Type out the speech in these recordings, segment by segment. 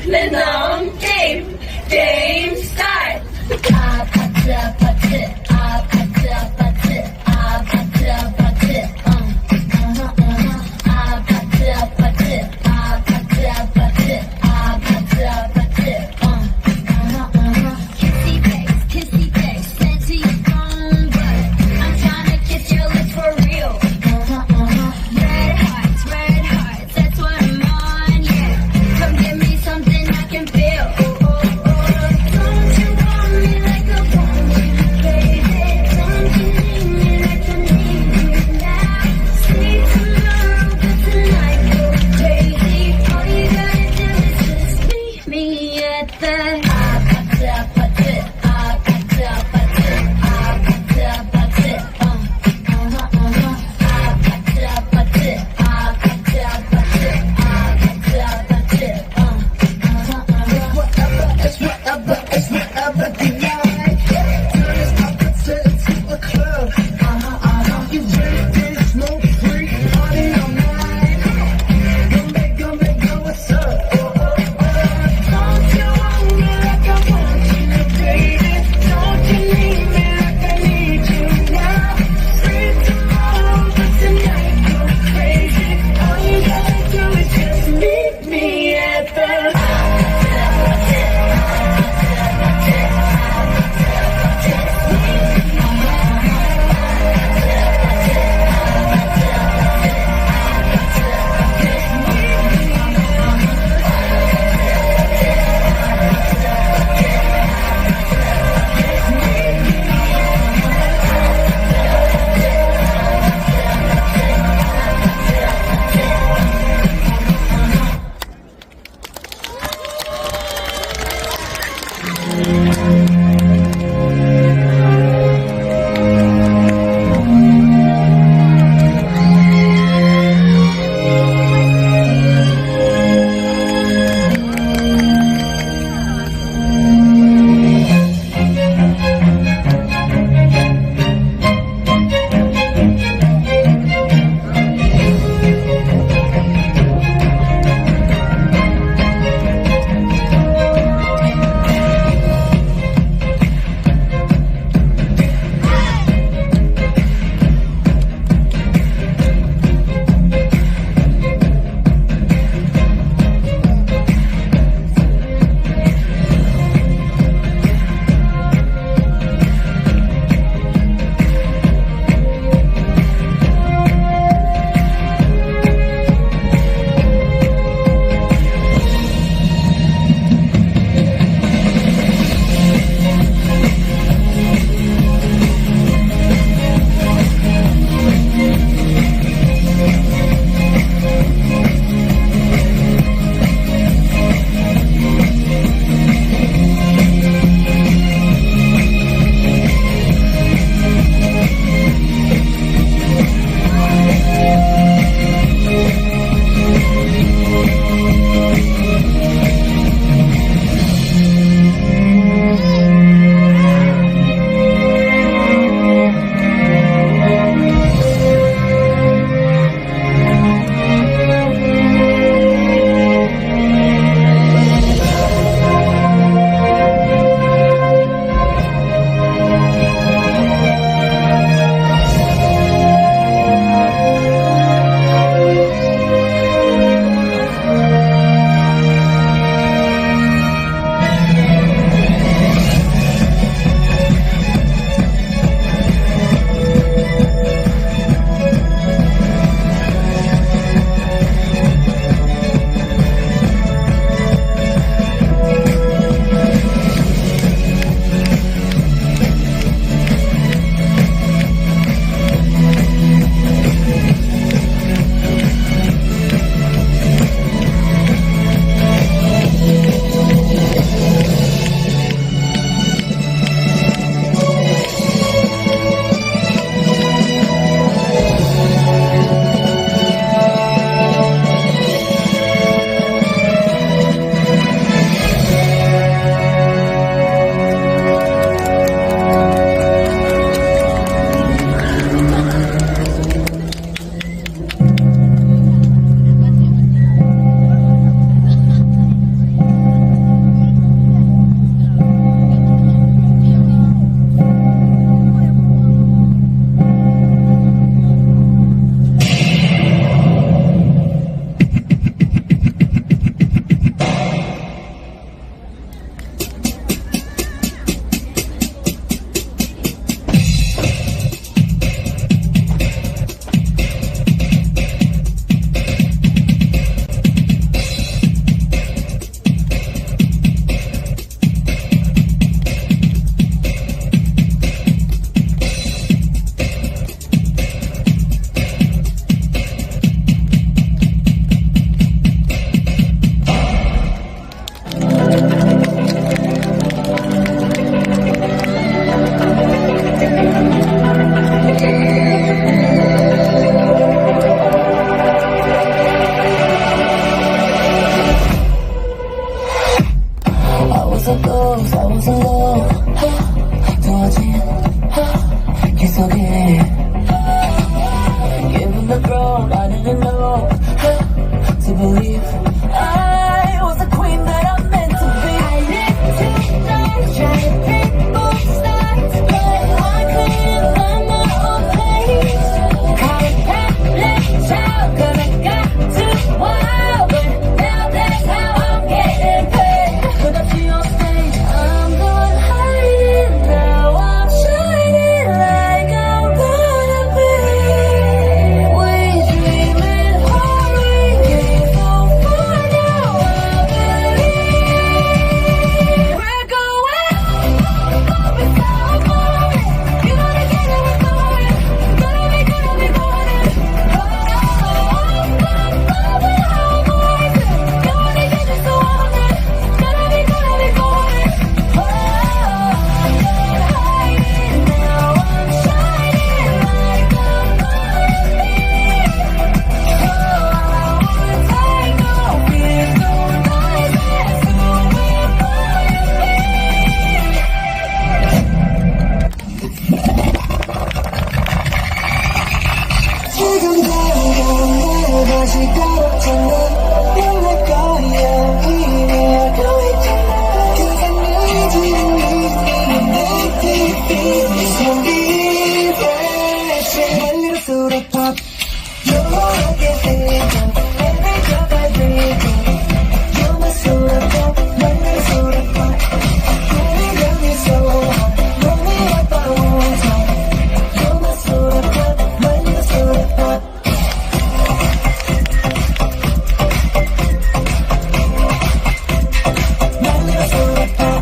랜덤 게임 스타트. 아파트 아파트 아파트 아파트 아파트 아파트 아파트 아파트 아파트 아파트 아파트 Kissy face sent to your phone, but I'm tryna kiss your lips for real. Red hearts, that's what I'm on, yeah. Come give me something I can feel. 지금 당장 날 다시 걸었잖아. 원할 거야 이미 알고 있잖아. 그가 늦은 이유는 내 TV 소리 다시 달리는 소리 팝 묘하게 들리고 내내 져가 들리고 You're my soda pop 내 soda pop 꿈이 여기서 몸이 아파오서 You're my soda pop 내 soda pop 내 soda pop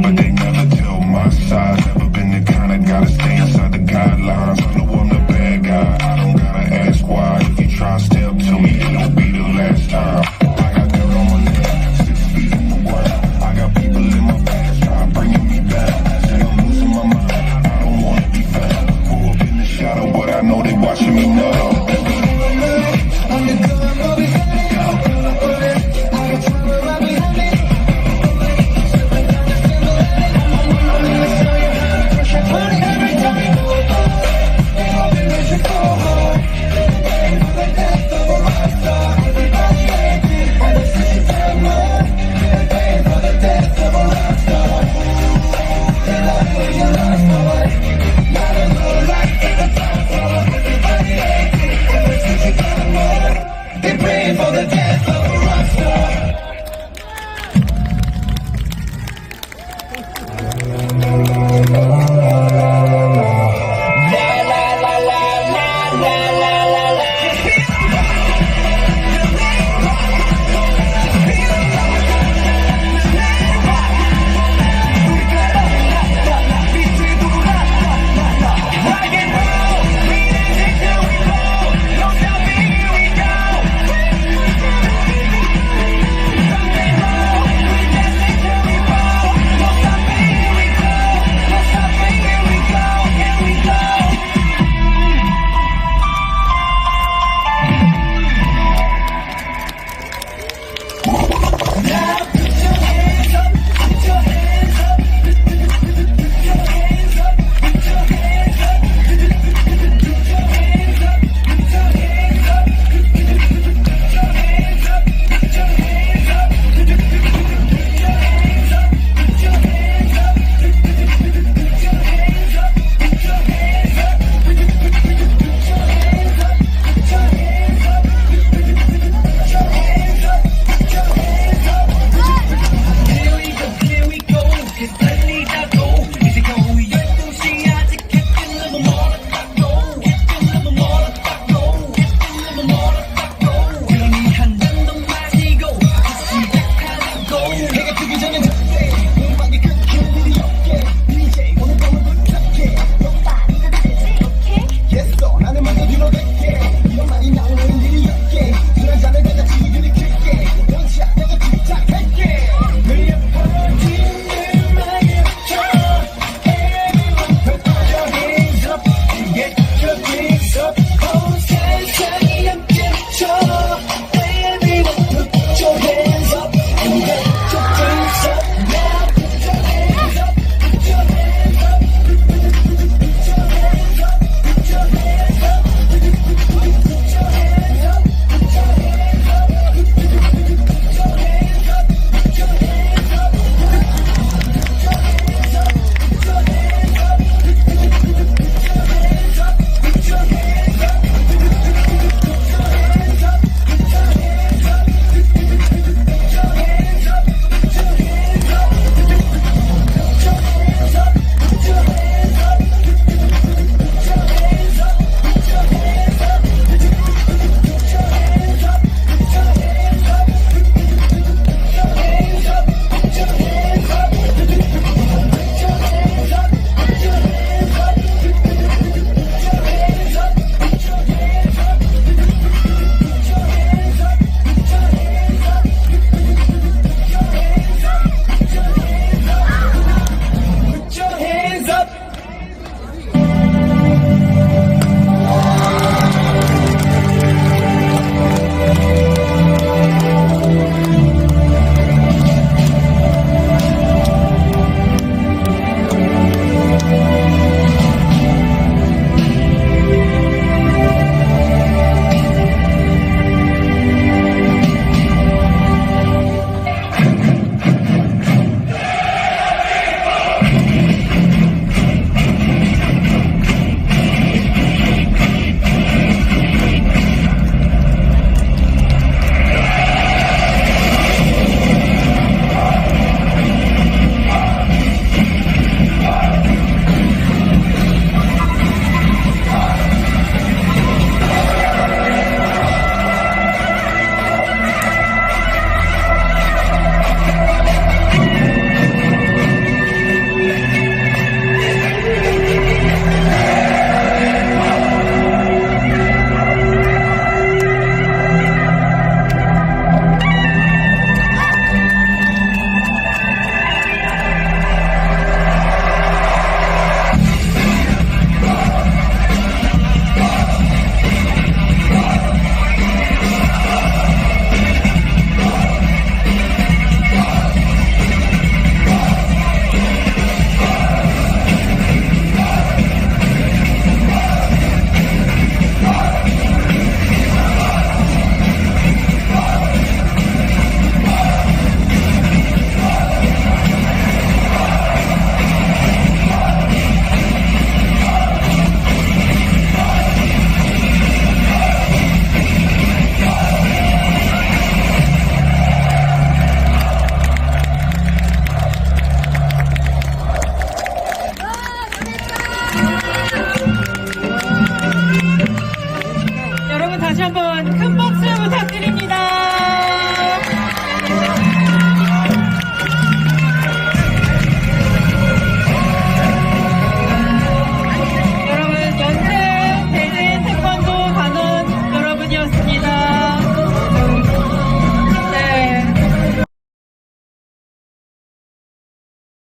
But they never tell my side. Never been the kind of guy to stay inside the guidelines. I know I'm the bad guy. I don't gotta ask why. If you try step to me, it'll be the last time. I got dirt on my neck, 6 feet in the ground. I got people in my past try bringing me down. Say I'm losing my mind. I don't wanna be found. Grew up in the shadow, but I know they watching me now.